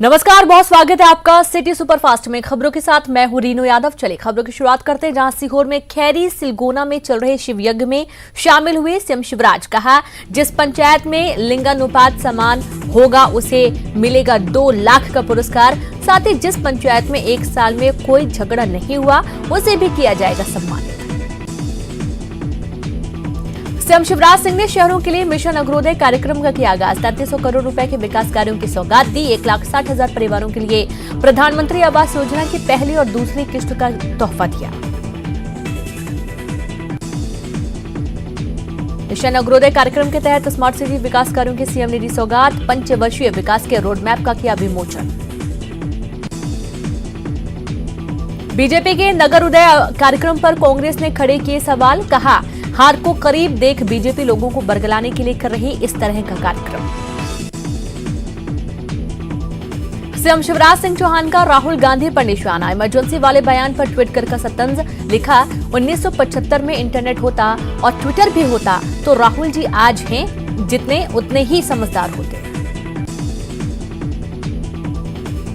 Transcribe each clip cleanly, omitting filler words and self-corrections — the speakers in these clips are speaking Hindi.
नमस्कार, बहुत स्वागत है आपका सिटी सुपरफास्ट में। खबरों के साथ मैं हूं रीनू यादव। चले खबरों की शुरुआत करते हैं, जहां सीहोर में खैरी सिलगोना में चल रहे शिव यज्ञ में शामिल हुए सीएम शिवराज। कहा, जिस पंचायत में लिंगानुपात समान होगा उसे मिलेगा 2 लाख का पुरस्कार। साथ ही जिस पंचायत में 1 साल में कोई झगड़ा नहीं हुआ उसे भी किया जाएगा सम्मानित। सीएम शिवराज सिंह ने शहरों के लिए मिशन अग्रोदय कार्यक्रम का किया आगाज। 3300 करोड़ रुपए के विकास कार्यों की सौगात दी। 1,60,000 परिवारों के लिए प्रधानमंत्री आवास योजना की पहली और दूसरी किस्त का तोहफा दिया। मिशन अग्रोदय कार्यक्रम के तहत स्मार्ट सिटी विकास कार्यों की सीएम ने दी सौगात। पंचवर्षीय विकास के रोडमैप का किया विमोचन। बीजेपी के नगर उदय कार्यक्रम पर कांग्रेस ने खड़े किए सवाल। कहा, हार को करीब देख बीजेपी लोगों को बरगलाने के लिए कर रही इस तरह का कार्यक्रम। सीएम शिवराज सिंह चौहान का राहुल गांधी पर निशाना। इमरजेंसी वाले बयान पर ट्वीट कर तंज लिखा, 1975 में इंटरनेट होता और ट्विटर भी होता तो राहुल जी आज हैं जितने उतने ही समझदार होते।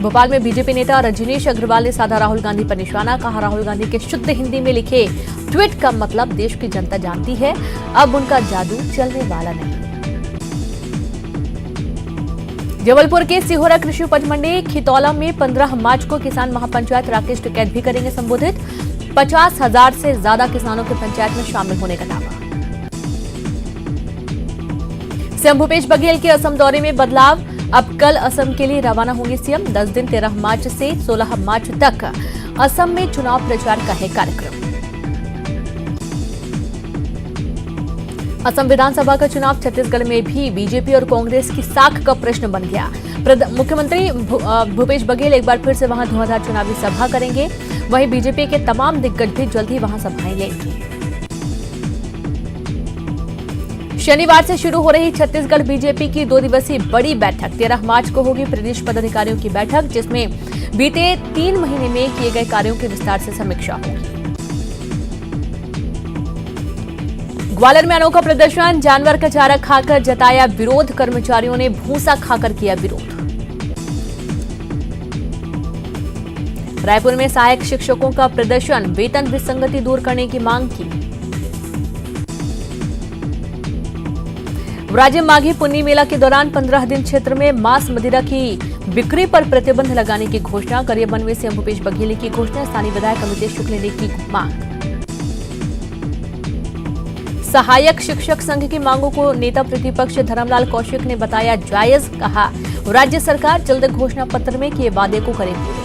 भोपाल में बीजेपी नेता रजनीश अग्रवाल ने साधा राहुल गांधी पर निशाना। कहा, राहुल गांधी के शुद्ध हिंदी में लिखे ट्वीट का मतलब देश की जनता जानती है, अब उनका जादू चलने वाला नहीं। जबलपुर के सिहोरा कृषि उपज मंडी खितौला में 15 मार्च को किसान महापंचायत राकेश टिकैत भी करेंगे संबोधित। 50,000 से ज्यादा किसानों के पंचायत में शामिल होने का दावा। सीएम भूपेश बघेल के असम दौरे में बदलाव। अब कल असम के लिए रवाना होंगे सीएम। 10 दिन 13 मार्च से 16 मार्च तक असम में चुनाव प्रचार का है कार्यक्रम। असम विधानसभा का चुनाव छत्तीसगढ़ में भी बीजेपी और कांग्रेस की साख का प्रश्न बन गया। मुख्यमंत्री भूपेश बघेल एक बार फिर से वहां धुआंधार चुनावी सभा करेंगे। वहीं बीजेपी के तमाम दिग्गज भी जल्द ही वहां सभाएं लेंगे। शनिवार से शुरू हो रही छत्तीसगढ़ बीजेपी की 2 दिवसीय बड़ी बैठक। 13 मार्च को होगी प्रदेश पदाधिकारियों की बैठक, जिसमें बीते 3 महीने में किए गए कार्यों की विस्तार से समीक्षा होगी। ग्वालियर में अनोखा प्रदर्शन। जानवर का चारा खाकर जताया विरोध। कर्मचारियों ने भूसा खाकर किया विरोध। रायपुर में सहायक शिक्षकों का प्रदर्शन। वेतन विसंगति दूर करने की मांग की। राज्य माघी पुन्नी मेला के दौरान 15 दिन क्षेत्र में मांस मदिरा की बिक्री पर प्रतिबंध लगाने की घोषणा। गरियाबंद में सीएम भूपेश बघेल की घोषणा। स्थानीय विधायक अमितेश शुक्ल ने की मांग। सहायक शिक्षक संघ की मांगों को नेता प्रतिपक्ष धर्मलाल कौशिक ने बताया जायज। कहा, राज्य सरकार जल्द घोषणा पत्र में किए वादे को करे पूरे।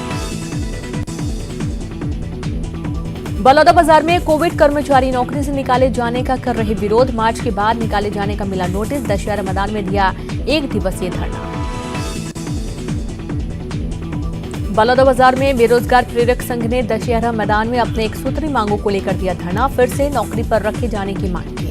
बलौदाबाजार में कोविड कर्मचारी नौकरी से निकाले जाने का कर रहे विरोध। मार्च के बाद निकाले जाने का मिला नोटिस। दशहरा मैदान में दिया 1 दिवसीय धरना। बलौदाबाजार में बेरोजगार प्रेरक संघ ने दशहरा मैदान में अपने 1 सूत्री मांगों को लेकर दिया धरना। फिर से नौकरी पर रखे जाने की मांग की।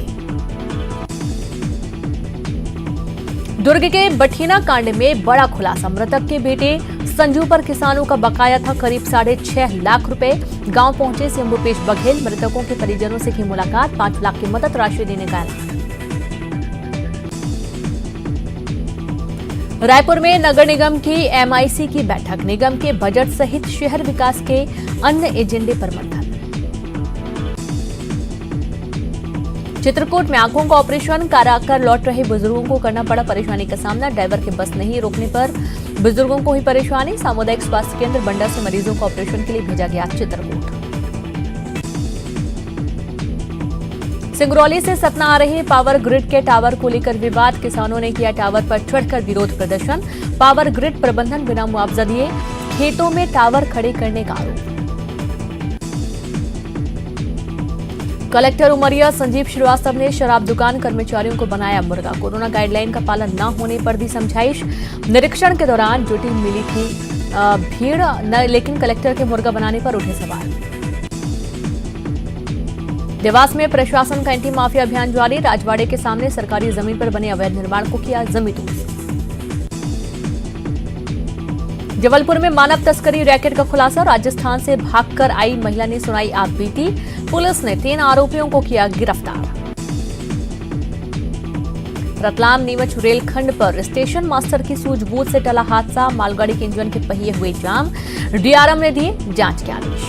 दुर्ग के बठीना कांड में बड़ा खुलासा। मृतक के बेटे संजू पर किसानों का बकाया था करीब 6.5 लाख रुपए। गांव पहुंचे सीएम भूपेश बघेल। मृतकों के परिजनों से की मुलाकात। 5 लाख की मदद राशि देने का ऐलान। रायपुर में नगर निगम की एमआईसी की बैठक। निगम के बजट सहित शहर विकास के अन्य एजेंडे पर मंथन। चित्रकूट में आंखों का ऑपरेशन कराकर लौट रहे बुजुर्गों को करना पड़ा परेशानी का सामना। ड्राइवर के बस नहीं रोकने पर बुजुर्गों को हुई परेशानी। सामुदायिक स्वास्थ्य केंद्र बंडा से मरीजों को ऑपरेशन के लिए भेजा गया चित्रकूट। सिंगरौली से सतना आ रहे पावर ग्रिड के टावर को लेकर विवाद। किसानों ने किया टावर पर चढ़कर विरोध प्रदर्शन। पावर ग्रिड प्रबंधन बिना मुआवजा दिए खेतों में टावर खड़े करने का आरोप। कलेक्टर उमरिया संजीव श्रीवास्तव ने शराब दुकान कर्मचारियों को बनाया मुर्गा। कोरोना गाइडलाइन का पालन न होने पर दी समझाइश। निरीक्षण के दौरान ड्यूटी मिली थी भीड़ न, लेकिन कलेक्टर के मुर्गा बनाने पर उठे सवाल। देवास में प्रशासन का एंटी माफिया अभियान जारी। राजवाड़े के सामने सरकारी जमीन पर बने अवैध निर्माण को किया जमींदोज। जबलपुर में मानव तस्करी रैकेट का खुलासा। राजस्थान से भागकर आई महिला ने सुनाई आप बीती। पुलिस ने 3 आरोपियों को किया गिरफ्तार। रतलाम नीमच रेलखंड पर स्टेशन मास्टर की सूझबूझ से टला हादसा, मालगाड़ी के इंजन के पहिए हुए जाम, डीआरएम ने दिए जांच के आदेश।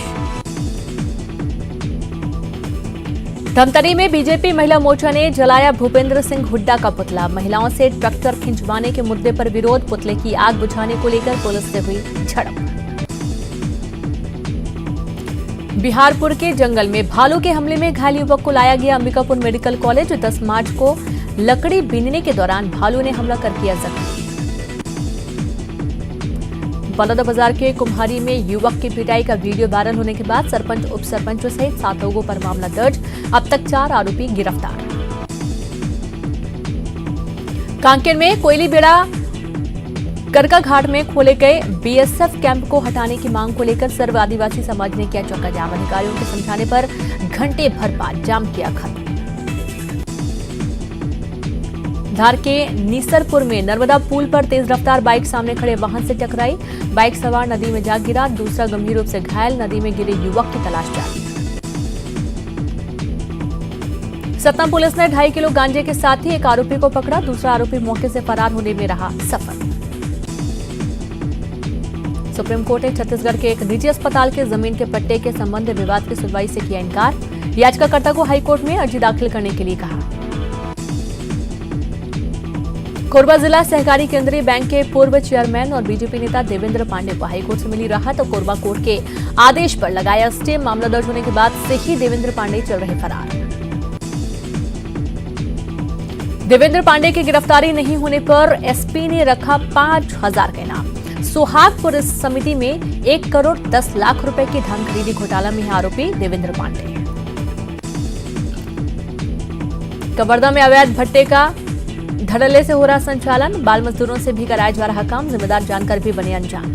धमतरी में बीजेपी महिला मोर्चा ने जलाया भूपेंद्र सिंह हुड्डा का पुतला, महिलाओं से ट्रैक्टर खिंचवाने के मुद्दे पर विरोध, पुतले की आग बुझाने को लेकर पुलिस से हुई झड़प। बिहारपुर के जंगल में भालू के हमले में घायल युवक को लाया गया अंबिकापुर मेडिकल कॉलेज, 10 मार्च को लकड़ी बीनने के दौरान भालू ने हमला कर किया जख्मी। बलौदाबाजार के कुम्हारी में युवक की पिटाई का वीडियो वायरल होने के बाद सरपंच उप सरपंचों सहित 7 लोगों पर मामला दर्ज, अब तक 4 आरोपी गिरफ्तार। कांकेर में कोयली बेड़ा करका घाट में खोले गए बीएसएफ कैंप को हटाने की मांग को लेकर सर्व आदिवासी समाज ने किया चक्का जाम, अधिकारियों के समझाने पर घंटे भर बाद जाम किया खत्म। धार के नीसरपुर में नर्मदा पुल पर तेज रफ्तार बाइक सामने खड़े वाहन से टकराई, बाइक सवार नदी में जा गिरा, दूसरा गंभीर रूप से घायल, नदी में गिरे युवक की तलाश जारी। सतना पुलिस ने 2.5 किलो गांजे के साथ ही एक आरोपी को पकड़ा, दूसरा आरोपी मौके से फरार होने में रहा सफल। सुप्रीम कोर्ट ने छत्तीसगढ़ के एक निजी अस्पताल के जमीन के पट्टे के संबंध में विवाद की सुनवाई से किया इनकार, याचिकाकर्ता को हाईकोर्ट में अर्जी दाखिल करने के लिए कहा। कोरबा जिला सहकारी केंद्रीय बैंक के पूर्व चेयरमैन और बीजेपी नेता देवेंद्र पांडे को हाईकोर्ट से मिली राहत, तो कोरबा कोर्ट के आदेश पर लगाया स्टे, मामला दर्ज होने के बाद से ही देवेंद्र पांडे चल रहे फरार। देवेंद्र पांडे की गिरफ्तारी नहीं होने पर एसपी ने रखा 5,000 का इनाम। सुहागपुर समिति में 1 करोड़ 10 लाख रुपए की धान खरीदी घोटाला में है आरोपी देवेंद्र पांडे। कवर्धा में अवैध भट्टे का धड़ल्ले से हो रहा संचालन, बाल मजदूरों से भी कराया जा रहा काम, जिम्मेदार जानकर भी बने अनजान।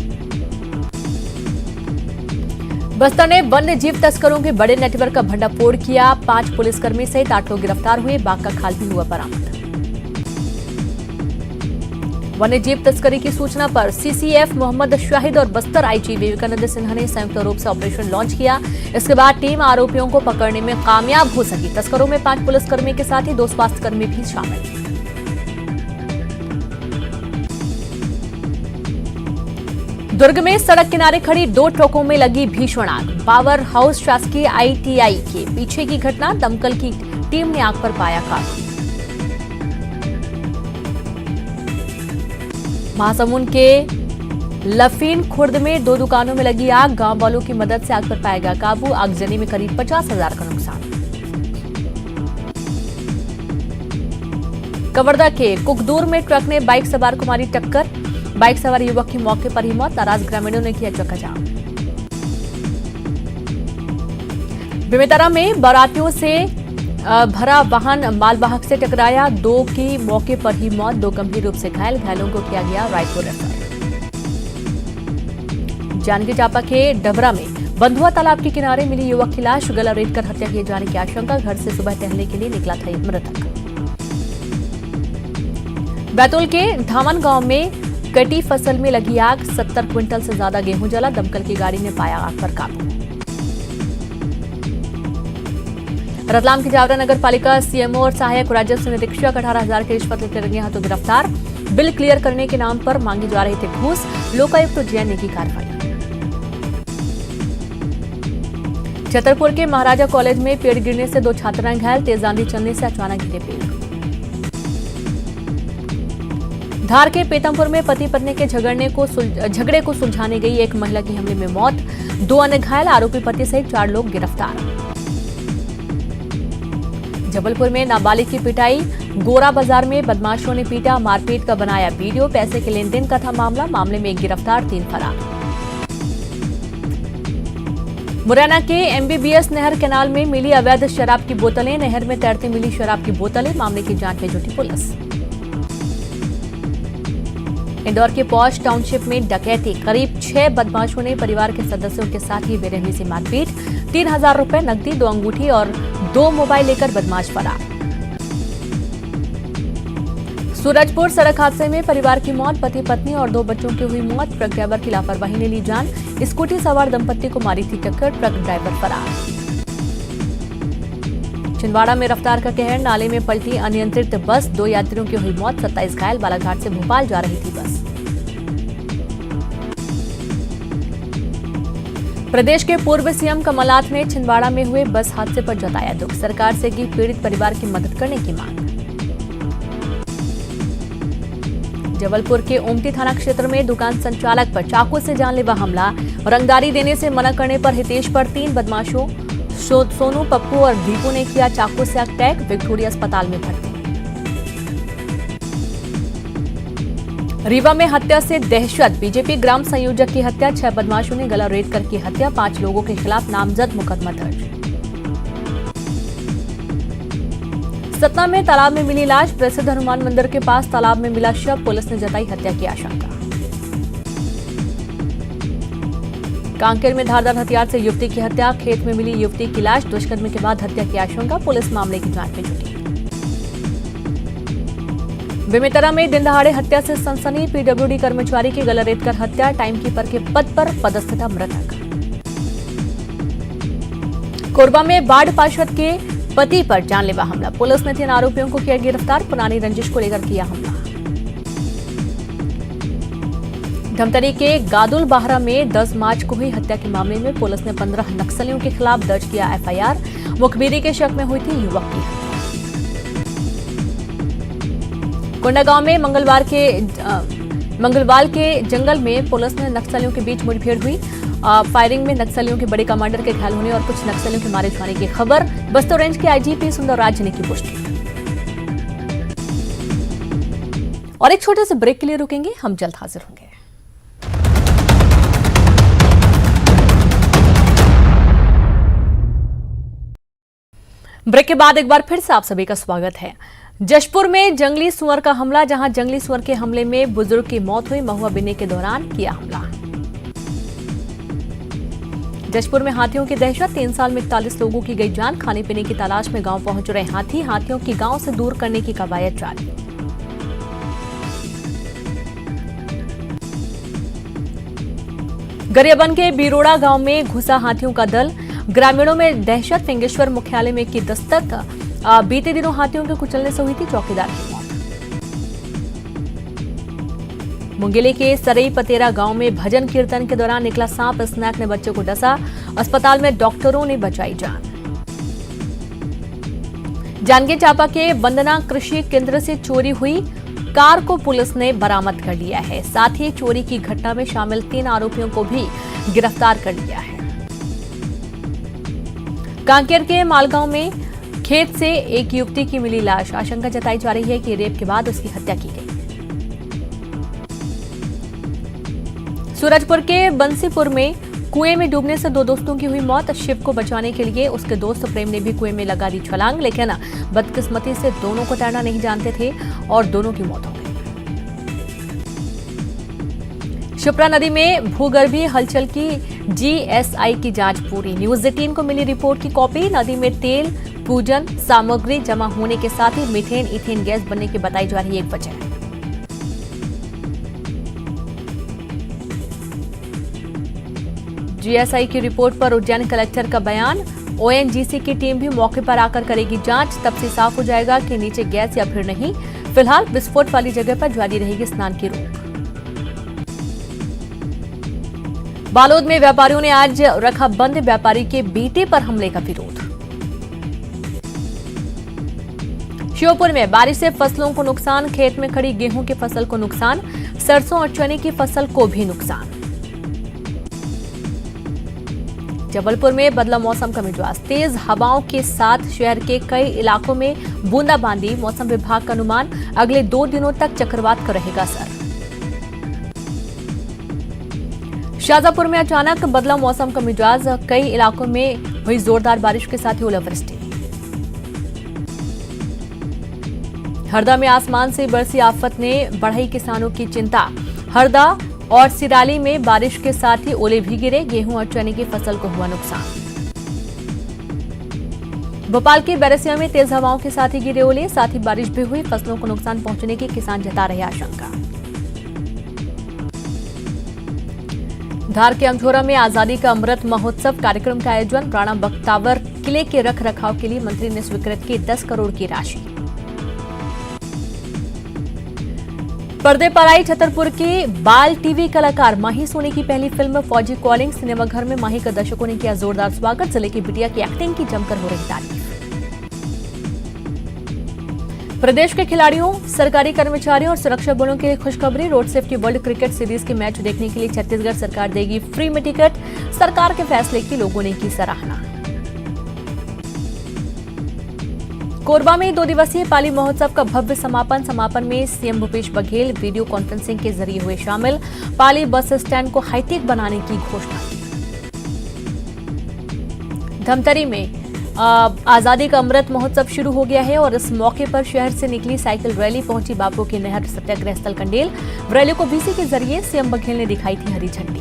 बस्तर ने वन्य जीव तस्करों के बड़े नेटवर्क का भंडाफोड़ किया, 5 पुलिसकर्मी सहित 8 लोग गिरफ्तार हुए, बाघ का खाल भी हुआ बरामद। वन्य जीव तस्करी की सूचना पर सीसीएफ मोहम्मद शाहिद और बस्तर आईजी विवेकानंद सिन्हा ने संयुक्त रूप से ऑपरेशन लॉन्च किया। इसके बाद टीम आरोपियों को पकड़ने में कामयाब हो सकी। तस्करों में 5 पुलिसकर्मी के साथ ही 2 स्वास्थ्यकर्मी भी शामिल। दुर्ग में सड़क किनारे खड़ी 2 ट्रकों में लगी भीषण आग, पावर हाउस शासकीय आईटीआई के पीछे की घटना, दमकल की टीम ने आग पर पाया काबू। महासमुंद के लफीन खुर्द में 2 दुकानों में लगी आग, गांव वालों की मदद से आग पर पाया गया काबू, आगजनी में करीब 50,000 का नुकसान। कवर्धा के कुकदूर में ट्रक ने बाइक सवार को मारी टक्कर, बाइक सवार युवक की मौके पर ही मौत, नाराज ग्रामीणों ने किया चक्काजाम। बेमेतरा में बारातियों से भरा वाहन मालवाहक से टकराया, 2 की मौके पर ही मौत, 2 गंभीर रूप से घायल, घायलों को किया गया रायपुर रेफर। जांजगीर चांपा के डबरा में बंधुआ तालाब के किनारे मिली युवक की लाश, गला रेतकर हत्या किए जाने की आशंका, घर से सुबह टहलने के लिए निकला था मृतक। बैतूल के धामन गांव में कटी फसल में लगी आग, 70 क्विंटल से ज्यादा गेहूं जला, दमकल की गाड़ी ने पाया आग पर काबू। रतलाम की जावरा नगर पालिका सीएमओ और सहायक राजस्व निरीक्षक 18,000 की रिश्वत लेते रंगे हाथों गिरफ्तार, बिल क्लियर करने के नाम पर मांगी जा रही थी घूस, लोकायुक्त जैन ने की कार्रवाई। छतरपुर के महाराजा कॉलेज में पेड़ गिरने से 2 छात्राएं घायल, तेज आंधी चलने से अचानक गिरे पेड़। धार के पीतमपुर में पति पत्नी के झगड़े को सुलझाने गई एक महिला की हमले में मौत, 2 अन्य घायल, आरोपी पति सहित 4 लोग गिरफ्तार। जबलपुर में नाबालिग की पिटाई, गोरा बाजार में बदमाशों ने पीटा, मारपीट का बनाया वीडियो, पैसे के लेन देन का था मामला, मामले में 1 गिरफ्तार 3 फरार। मुरैना के एमबीबीएस नहर कैनाल में मिली अवैध शराब की बोतलें, नहर में तैरती मिली शराब की बोतलें, मामले की जांच में जुटी पुलिस। इंदौर के पॉश टाउनशिप में डकैती, करीब 6 बदमाशों ने परिवार के सदस्यों के साथ ही बेरहमी से मारपीट, 3,000 रुपए नकदी, 2 अंगूठी और 2 मोबाइल लेकर बदमाश फरार। सूरजपुर सड़क हादसे में परिवार की मौत, पति पत्नी और 2 बच्चों की हुई मौत, ट्रक ड्राइवर की लापरवाही ने ली जान, स्कूटी सवार दंपत्ति को मारी थी टक्कर, ट्रक ड्राइवर फरार। छिंदवाड़ा में रफ्तार का कहर, नाले में पलटी अनियंत्रित बस, 2 यात्रियों की हुई मौत, 27 घायल। बालाघाट से भोपाल जा रही थी बस। प्रदेश के पूर्व सीएम कमलनाथ ने छिंदवाड़ा में हुए बस हादसे पर जताया दुख, सरकार से की पीड़ित परिवार की मदद करने की मांग। जबलपुर के ओमती थाना क्षेत्र में दुकान संचालक पर चाकू से जानलेवा हमला, रंगदारी देने से मना करने पर हितेश पर 3 बदमाशों सोनू, पप्पू और दीपू ने किया चाकू से अटैक, विक्टोरिया अस्पताल में भर्ती। रीवा में हत्या से दहशत, बीजेपी ग्राम संयोजक की हत्या, 6 बदमाशों ने गला रेत कर की हत्या, 5 लोगों के खिलाफ नामजद मुकदमा दर्ज। सतना में तालाब में मिली लाश, प्रसिद्ध हनुमान मंदिर के पास तालाब में मिला शव, पुलिस ने जताई हत्या की आशंका। कांकेर में धारदार हथियार से युवती की हत्या, खेत में मिली युवती की लाश, दुष्कर्म के बाद हत्या की आशंका, पुलिस मामले की जांच में जुटी। बेमेतरा में दिन दहाड़े हत्या से सनसनी, पीडब्ल्यूडी कर्मचारी की गला रेत कर हत्या, टाइमकीपर के पद पर पदस्थता मृतक। कोरबा में बाढ़ पार्षद के पति पर जानलेवा हमला, पुलिस ने 3 आरोपियों को किया गिरफ्तार, पुरानी रंजिश को लेकर किया हमला। धमतरी के गादुल बाहरा में 10 मार्च को हुई हत्या के मामले में पुलिस ने 15 नक्सलियों के खिलाफ दर्ज किया एफआईआर, मुखबिरी के शक में हुई थी युवक की हत्या। कोंडागांव में मंगलवार के जंगल में पुलिस ने नक्सलियों के बीच मुठभेड़ हुई, फायरिंग में नक्सलियों के बड़े कमांडर के घायल होने और कुछ नक्सलियों के मारे जाने की खबर, बस्तर रेंज के आईजीपी सुंदरराज ने की पुष्टि। और एक छोटे से ब्रेक के लिए रुकेंगे, हम जल्द हाजिर होंगे। ब्रेक के बाद एक बार फिर से आप सभी का स्वागत है। जशपुर में जंगली सुअर का हमला, जहां जंगली सुअर के हमले में बुजुर्ग की मौत हुई, महुआ बीनने के दौरान किया हमला। जशपुर में हाथियों की दहशत, 3 साल में 41 लोगों की गई जान, खाने पीने की तलाश में गांव पहुंच रहे हाथी, हाथियों की गांव से दूर करने की कवायद जारी। गरियाबंद के बिरोड़ा गांव में घुसा हाथियों का दल, ग्रामीणों में दहशत, फिंगेश्वर मुख्यालय में की दस्तक, बीते दिनों हाथियों के कुचलने से हुई थी चौकीदार की मौत। मुंगेली के सरई पतेरा गांव में भजन कीर्तन के दौरान निकला सांप, स्नैक ने बच्चे को डसा, अस्पताल में डॉक्टरों ने बचाई जान। जांजगीर चांपा के वंदना कृषि केंद्र से चोरी हुई कार को पुलिस ने बरामद कर लिया है, साथ ही चोरी की घटना में शामिल 3 आरोपियों को भी गिरफ्तार कर लिया है। कांकेर के मालगांव में खेत से एक युवती की मिली लाश, आशंका जताई जा रही है कि रेप के बाद उसकी हत्या की गई। सूरजपुर के बंसीपुर में कुएं में डूबने से 2 दोस्तों की हुई मौत, शिव को बचाने के लिए उसके दोस्त प्रेम ने भी कुएं में लगा दी छलांग, लेकिन बदकिस्मती से दोनों को तैरना नहीं जानते थे और दोनों की मौत हो गई। शिप्रा नदी में भूगर्भीय हलचल की जीएसआई की जांच पूरी, न्यूज 18 को मिली रिपोर्ट की कॉपी, नदी में तेल पूजन सामग्री जमा होने के साथ ही मीथेन इथेन गैस बनने की बताई जा रही है एक वजह। जीएसआई की रिपोर्ट पर उज्जैन कलेक्टर का बयान, ओएनजीसी की टीम भी मौके पर आकर करेगी जांच, तब से साफ हो जाएगा कि नीचे गैस या फिर नहीं। फिलहाल विस्फोट वाली जगह पर जारी रहेगी स्नान की रोक। बालोद में व्यापारियों ने आज रखा बंद, व्यापारी के बेटे पर हमले का विरोध। श्योपुर में बारिश से फसलों को नुकसान, खेत में खड़ी गेहूं की फसल को नुकसान, सरसों और चने की फसल को भी नुकसान। जबलपुर में बदला मौसम का मिजाज, तेज हवाओं के साथ शहर के कई इलाकों में बूंदाबांदी, मौसम विभाग का अनुमान अगले 2 दिनों तक चक्रवात का रहेगा असर। शाजापुर में अचानक बदला मौसम का मिजाज, कई इलाकों में हुई जोरदार बारिश के साथ ही ओलावृष्टि। हरदा में आसमान से बरसी आफत ने बढ़ाई किसानों की चिंता, हरदा और सिराली में बारिश के साथ ही ओले भी गिरे, गेहूं और चने की फसल को हुआ नुकसान। भोपाल के बैरसिया में तेज हवाओं के साथ ही गिरे ओले, साथ ही बारिश भी हुई, फसलों को नुकसान पहुंचने की किसान जता रहे आशंका। धार के अमझोरा में आजादी का अमृत महोत्सव कार्यक्रम का आयोजन, राणा बख्तावर किले के रख रखाव के लिए मंत्री ने स्वीकृत की 10 करोड़ की राशि। पर्दे पर आई छतरपुर की बाल टीवी कलाकार माही सोनी की पहली फिल्म फौजी कॉलिंग। सिनेमाघर में माही का दर्शकों ने किया जोरदार स्वागत। जिले की बिटिया की एक्टिंग की जमकर हो रही तारीफ। प्रदेश के खिलाड़ियों, सरकारी कर्मचारियों और सुरक्षा बलों के लिए खुशखबरी। Road safety world cricket series के मैच देखने के लिए छत्तीसगढ़ सरकार देगी फ्री में टिकट। सरकार के फैसले की लोगों ने की सराहना। कोरबा में 2 दिवसीय पाली महोत्सव का भव्य समापन में CM Bhupesh Baghel video conferencing के जरिए हुए शामिल। पाली बस स्टैंड को हाईटेक बनाने की घोषणा की। धमतरी में आजादी का अमृत महोत्सव शुरू हो गया है और इस मौके पर शहर से निकली साइकिल रैली पहुंची बापू की नहर सत्याग्रह स्थल कंडेल। रैली को बीसी के जरिए सीएम बघेल ने दिखाई थी हरी झंडी।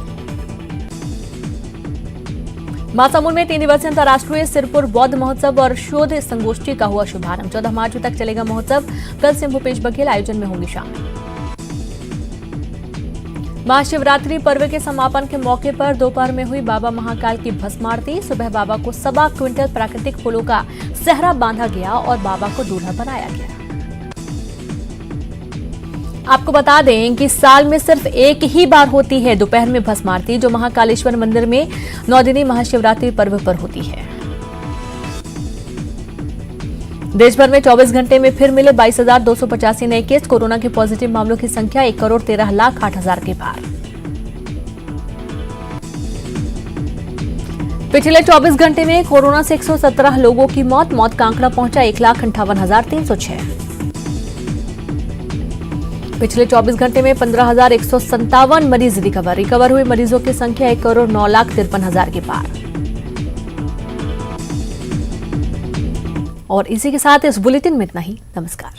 महासमुंद में 3 दिवसीय अंतर्राष्ट्रीय सिरपुर बौद्ध महोत्सव और शोध संगोष्ठी का हुआ शुभारंभ। 14 मार्च तक चलेगा महोत्सव। कल सीएम भूपेश बघेल आयोजन में होंगे शामिल। महाशिवरात्रि पर्व के समापन के मौके पर दोपहर में हुई बाबा महाकाल की भस्म आरती। सुबह बाबा को 1.25 क्विंटल प्राकृतिक फूलों का सेहरा बांधा गया और बाबा को दूल्हा बनाया गया। आपको बता दें कि साल में सिर्फ एक ही बार होती है दोपहर में भस्म आरती, जो महाकालेश्वर मंदिर में 9 दिनी महाशिवरात्रि पर्व पर होती है। देश भर में 24 घंटे में फिर मिले 22,285 नए केस। कोरोना के पॉजिटिव मामलों की संख्या 1,13,08,000 के पार। पिछले 24 घंटे में कोरोना से 117 लोगों की मौत का आंकड़ा पहुंचा 1,58,306। पिछले 24 घंटे में 15,157 मरीज रिकवर हुए मरीजों की संख्या 1,09,53,000 के पार। और इसी के साथ इस बुलेटिन में इतना ही। नमस्कार।